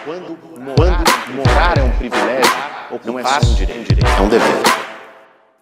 Quando morar é um privilégio, não é só um direito, é um dever.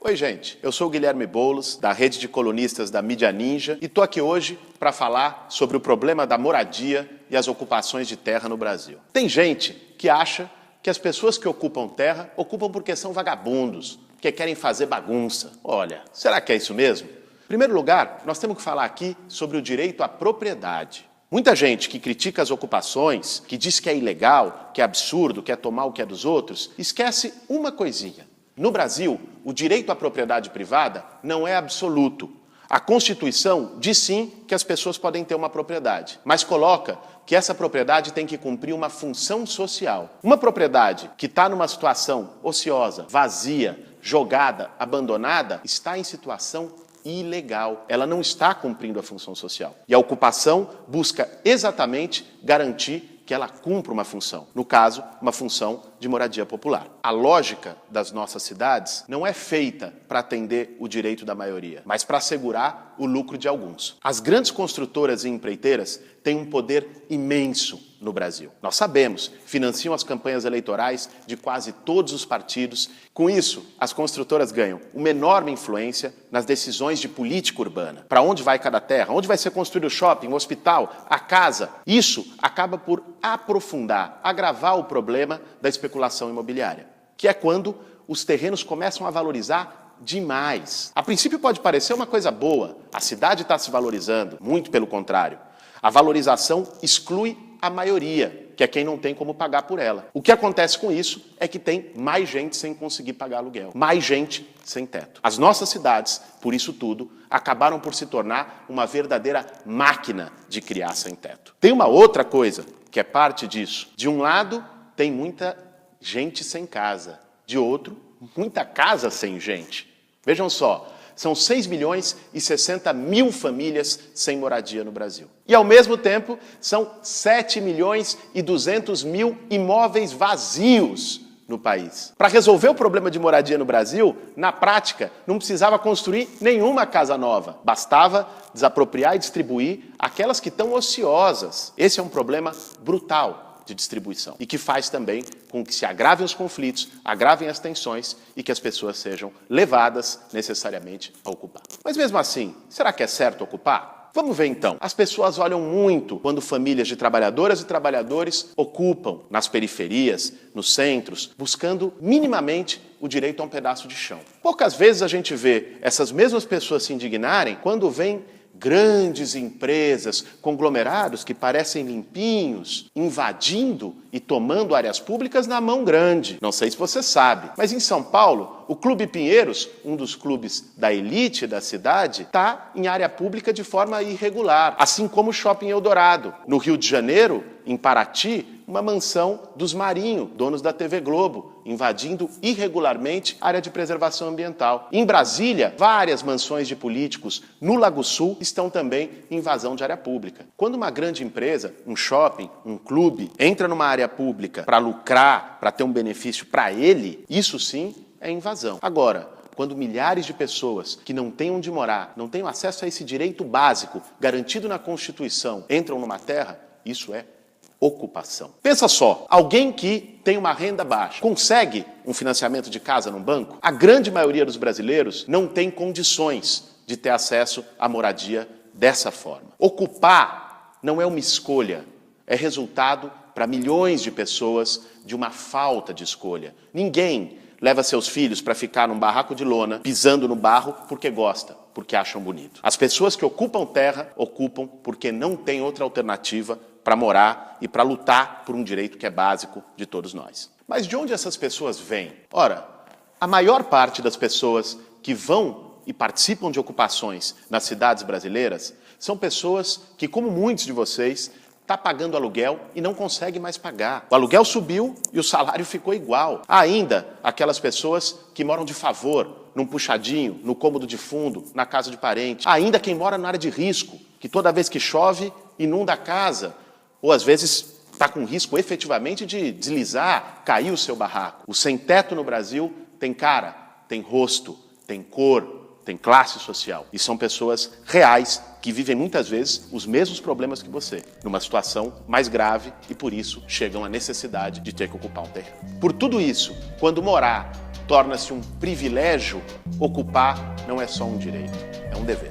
Oi, gente. Eu sou o Guilherme Boulos, da rede de colunistas da Mídia Ninja, e estou aqui hoje para falar sobre o problema da moradia e as ocupações de terra no Brasil. Tem gente que acha que as pessoas que ocupam terra ocupam porque são vagabundos, porque querem fazer bagunça. Olha, será que é isso mesmo? Em primeiro lugar, nós temos que falar aqui sobre o direito à propriedade. Muita gente que critica as ocupações, que diz que é ilegal, que é absurdo, que é tomar o que é dos outros, esquece uma coisinha. No Brasil, o direito à propriedade privada não é absoluto. A Constituição diz sim que as pessoas podem ter uma propriedade, mas coloca que essa propriedade tem que cumprir uma função social. Uma propriedade que está numa situação ociosa, vazia, jogada, abandonada, está em situação ilegal. Ela não está cumprindo a função social. E a ocupação busca exatamente garantir que ela cumpra uma função. No caso, uma função de moradia popular. A lógica das nossas cidades não é feita para atender o direito da maioria, mas para assegurar o lucro de alguns. As grandes construtoras e empreiteiras têm um poder imenso no Brasil. Nós sabemos, financiam as campanhas eleitorais de quase todos os partidos. Com isso, as construtoras ganham uma enorme influência nas decisões de política urbana. Para onde vai cada terra? Onde vai ser construído o shopping, o hospital, a casa? Isso acaba por aprofundar, agravar o problema da especulação imobiliária, que é quando os terrenos começam a valorizar demais. A princípio pode parecer uma coisa boa, a cidade está se valorizando, muito pelo contrário. A valorização exclui a maioria, que é quem não tem como pagar por ela. O que acontece com isso é que tem mais gente sem conseguir pagar aluguel, mais gente sem teto. As nossas cidades, por isso tudo, acabaram por se tornar uma verdadeira máquina de criar sem teto. Tem uma outra coisa que é parte disso. De um lado, tem muita gente sem casa. De outro, muita casa sem gente. Vejam só, são 6 milhões e 60 mil famílias sem moradia no Brasil. E, ao mesmo tempo, são 7 milhões e 200 mil imóveis vazios no país. Para resolver o problema de moradia no Brasil, na prática, não precisava construir nenhuma casa nova. Bastava desapropriar e distribuir aquelas que estão ociosas. Esse é um problema brutal de distribuição e que faz também com que se agravem os conflitos, agravem as tensões e que as pessoas sejam levadas necessariamente a ocupar. Mas mesmo assim, será que é certo ocupar? Vamos ver então. As pessoas olham muito quando famílias de trabalhadoras e trabalhadores ocupam nas periferias, nos centros, buscando minimamente o direito a um pedaço de chão. Poucas vezes a gente vê essas mesmas pessoas se indignarem quando vêm grandes empresas, conglomerados que parecem limpinhos, invadindo e tomando áreas públicas na mão grande. Não sei se você sabe, mas em São Paulo, o Clube Pinheiros, um dos clubes da elite da cidade, está em área pública de forma irregular, assim como o Shopping Eldorado. No Rio de Janeiro, em Paraty, uma mansão dos Marinho, donos da TV Globo, invadindo irregularmente a área de preservação ambiental. Em Brasília, várias mansões de políticos no Lago Sul estão também em invasão de área pública. Quando uma grande empresa, um shopping, um clube, entra numa área pública para lucrar, para ter um benefício para ele, isso sim é invasão. Agora, quando milhares de pessoas que não têm onde morar, não têm acesso a esse direito básico garantido na Constituição, entram numa terra, isso é ocupação. Pensa só, alguém que tem uma renda baixa, consegue um financiamento de casa num banco? A grande maioria dos brasileiros não tem condições de ter acesso à moradia dessa forma. Ocupar não é uma escolha, é resultado para milhões de pessoas de uma falta de escolha. Ninguém leva seus filhos para ficar num barraco de lona, pisando no barro, porque gosta, porque acham bonito. As pessoas que ocupam terra, ocupam porque não tem outra alternativa para morar e para lutar por um direito que é básico de todos nós. Mas de onde essas pessoas vêm? Ora, a maior parte das pessoas que vão e participam de ocupações nas cidades brasileiras são pessoas que, como muitos de vocês, está pagando aluguel e não consegue mais pagar. O aluguel subiu e o salário ficou igual. Há ainda aquelas pessoas que moram de favor, num puxadinho, no cômodo de fundo, na casa de parente. Há ainda quem mora na área de risco, que toda vez que chove, inunda a casa. Ou às vezes está com risco efetivamente de deslizar, cair o seu barraco. O sem-teto no Brasil tem cara, tem rosto, tem cor, tem classe social. E são pessoas reais que vivem muitas vezes os mesmos problemas que você, numa situação mais grave e por isso chegam à necessidade de ter que ocupar um terreno. Por tudo isso, quando morar torna-se um privilégio, ocupar não é só um direito, é um dever.